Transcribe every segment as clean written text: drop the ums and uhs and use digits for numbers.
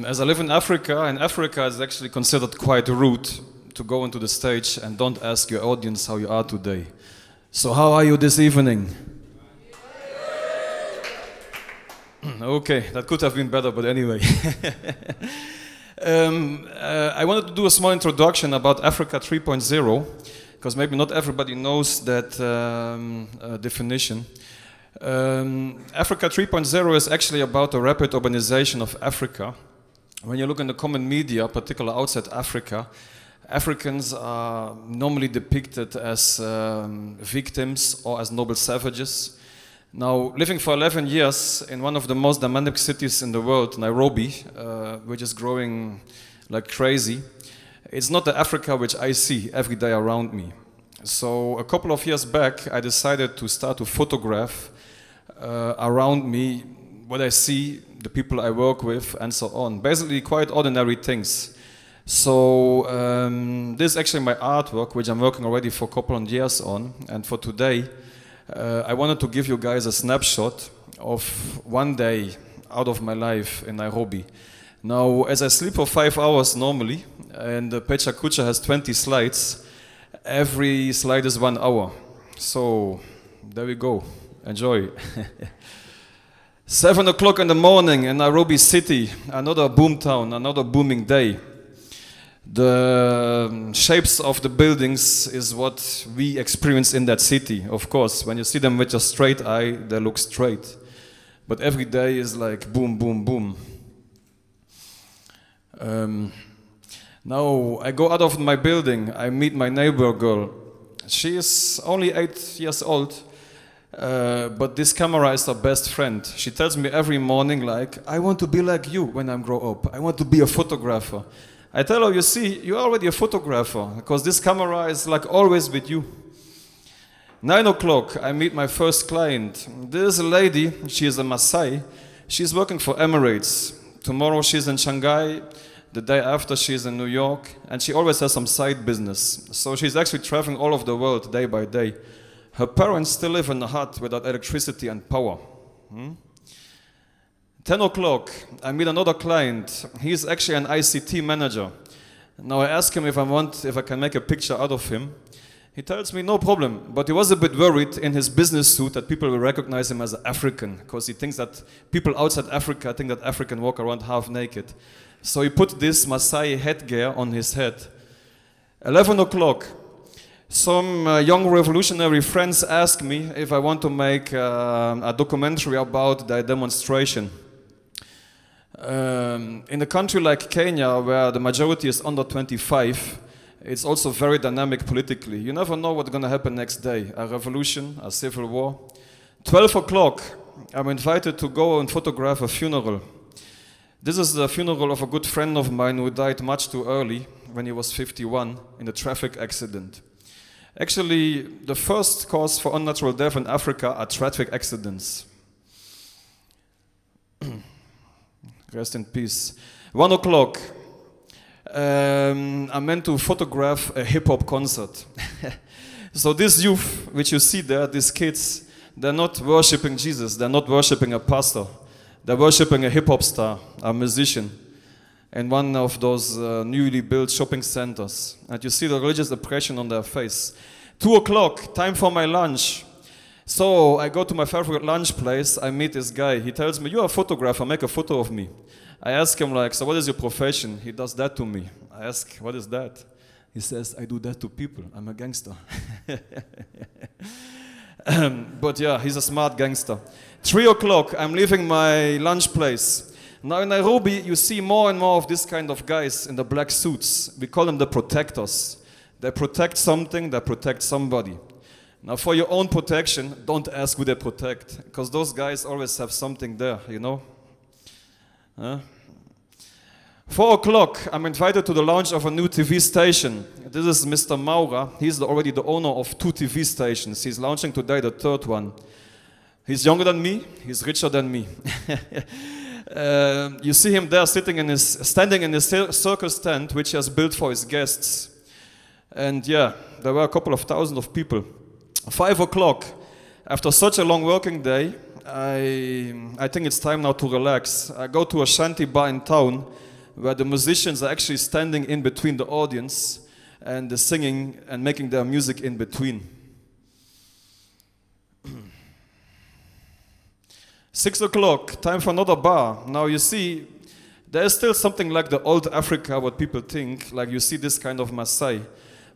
As I live in Africa, and Africa is actually considered quite rude to go into the stage and don't ask your audience how you are today. So how are you this evening? Okay, that could have been better, but anyway. I wanted to do a small introduction about Africa 3.0, because maybe not everybody knows that definition. Africa 3.0 is actually about the rapid urbanization of Africa. When you look in the common media, particularly outside Africa, Africans are normally depicted as victims or as noble savages. Now, living for 11 years in one of the most dynamic cities in the world, Nairobi, which is growing like crazy, it's not the Africa which I see every day around me. So a couple of years back, I decided to start to photograph around me what I see, the people I work with, and so on. Basically, quite ordinary things. So this is actually my artwork, which I'm working already for a couple of years on. And for today, I wanted to give you guys a snapshot of one day out of my life in Nairobi. Now, as I sleep for 5 hours normally, and the Pecha Kucha has 20 slides, every slide is 1 hour. So there we go. Enjoy. 7 o'clock in the morning in Nairobi City, another boom town, another booming day. The shapes of the buildings is what we experience in that city. Of course, when you see them with your straight eye, they look straight. But every day is like boom, boom, boom. Now I go out of my building, I meet my neighbor girl. She is only 8 years old. But this camera is her best friend. She tells me every morning, like, I want to be like you when I grow up. I want to be a photographer. I tell her, you see, you're already a photographer, because this camera is like always with you. 9 o'clock, I meet my first client. This is a lady, she is a Maasai. She's working for Emirates. Tomorrow she's in Shanghai. The day after she's in New York. And she always has some side business. So she's actually traveling all over the world day by day. Her parents still live in a hut without electricity and power. 10 o'clock, I meet another client. He's actually an ICT manager. Now I ask him if I can make a picture out of him. He tells me no problem, but he was a bit worried in his business suit that people will recognize him as an African, because he thinks that people outside Africa think that African walk around half naked. So he put this Maasai headgear on his head. 11 o'clock, some young revolutionary friends ask me if I want to make a documentary about their demonstration. In a country like Kenya, where the majority is under 25, it's also very dynamic politically. You never know what's going to happen next day. A revolution, a civil war. 12 o'clock, I'm invited to go and photograph a funeral. This is the funeral of a good friend of mine who died much too early, when he was 51, in a traffic accident. Actually, the first cause for unnatural death in Africa are traffic accidents. Rest in peace. 1 o'clock. I'm meant to photograph a hip-hop concert. So this youth, which you see there, these kids, they're not worshipping Jesus. They're not worshipping a pastor. They're worshipping a hip-hop star, a musician, in one of those newly built shopping centers. And you see the religious oppression on their face. 2 o'clock, time for my lunch. So I go to my favorite lunch place, I meet this guy. He tells me, you're a photographer, make a photo of me. I ask him, like, so what is your profession? He does that to me. I ask, what is that? He says, I do that to people. I'm a gangster. But yeah, he's a smart gangster. 3 o'clock, I'm leaving my lunch place. Now in Nairobi, you see more and more of this kind of guys in the black suits. We call them the protectors. They protect something, they protect somebody. Now for your own protection, don't ask who they protect, because those guys always have something there, you know? 4 o'clock, I'm invited to the launch of a new TV station. This is Mr. Maura. He's already the owner of 2 TV stations. He's launching today the 3rd one. He's younger than me, he's richer than me. You see him there standing in his circus tent, which he has built for his guests. And yeah, there were a couple of thousand of people. 5 o'clock, after such a long working day, I think it's time now to relax. I go to a shanty bar in town where the musicians are actually standing in between the audience and the singing and making their music in between. 6 o'clock, time for another bar. Now you see, there is still something like the old Africa, what people think, like you see this kind of Maasai.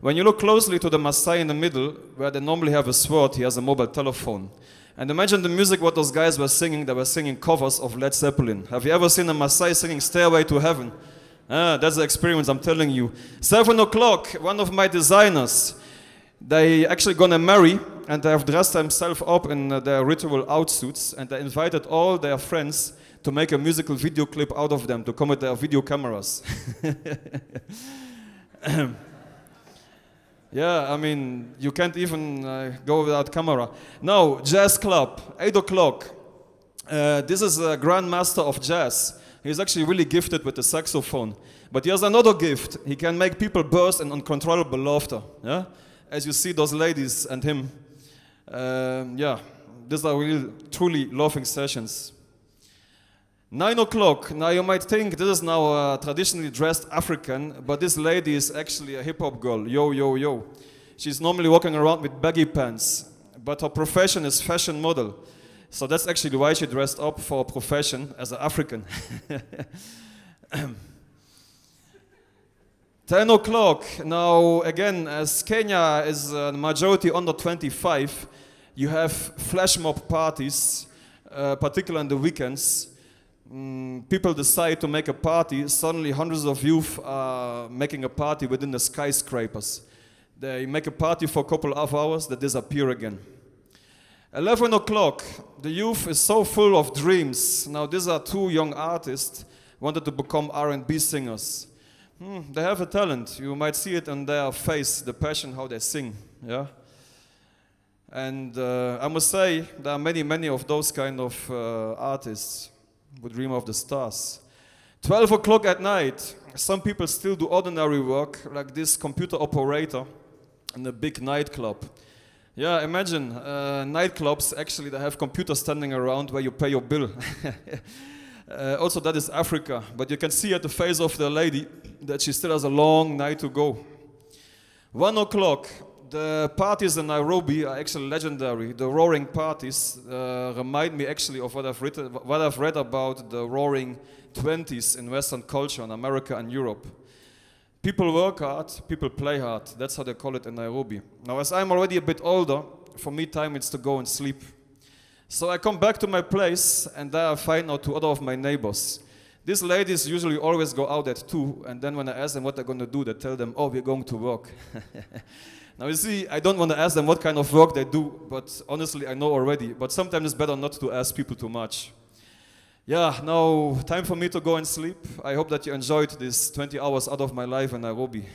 When you look closely to the Maasai in the middle, where they normally have a sword, he has a mobile telephone. And imagine the music what those guys were singing. They were singing covers of Led Zeppelin. Have you ever seen a Maasai singing Stairway to Heaven? That's the experience, I'm telling you. 7 o'clock, one of my designers, they actually gonna marry, and they have dressed themselves up in their ritual outsuits, and they invited all their friends to make a musical video clip out of them, to come with their video cameras. Yeah, I mean, you can't even go without camera. Now, jazz club, 8 o'clock. This is a grandmaster of jazz. He's actually really gifted with the saxophone. But he has another gift. He can make people burst in uncontrollable laughter. Yeah? As you see those ladies and him. Yeah, these are really, truly laughing sessions. 9 o'clock. Now you might think this is now a traditionally dressed African, but this lady is actually a hip-hop girl. Yo, yo, yo. She's normally walking around with baggy pants, but her profession is fashion model. So that's actually why she dressed up for a profession as an African. 10 o'clock. Now, again, as Kenya is a majority under 25, you have flash mob parties, particularly on the weekends. People decide to make a party. Suddenly, hundreds of youth are making a party within the skyscrapers. They make a party for a couple of hours, they disappear again. 11 o'clock, the youth is so full of dreams. Now, these are two young artists wanted to become R&B singers. They have a talent. You might see it on their face, the passion, how they sing. Yeah. And I must say, there are many, many of those kind of artists who dream of the stars. 12 o'clock at night, some people still do ordinary work, like this computer operator in a big nightclub. Yeah, imagine nightclubs, actually they have computers standing around where you pay your bill. Also that is Africa, but you can see at the face of the lady that she still has a long night to go. 1 o'clock, the parties in Nairobi are actually legendary. The roaring parties remind me actually of what I've read about the roaring 20s in Western culture in America and Europe. People work hard, people play hard. That's how they call it in Nairobi. Now, as I'm already a bit older, for me time is to go and sleep. So I come back to my place, and there I find out two other of my neighbors. These ladies usually always go out at 2, and then when I ask them what they're going to do, they tell them, oh, we're going to work. Now you see, I don't want to ask them what kind of work they do, but honestly I know already. But sometimes it's better not to ask people too much. Yeah, now time for me to go and sleep. I hope that you enjoyed this 20 hours out of my life in Nairobi.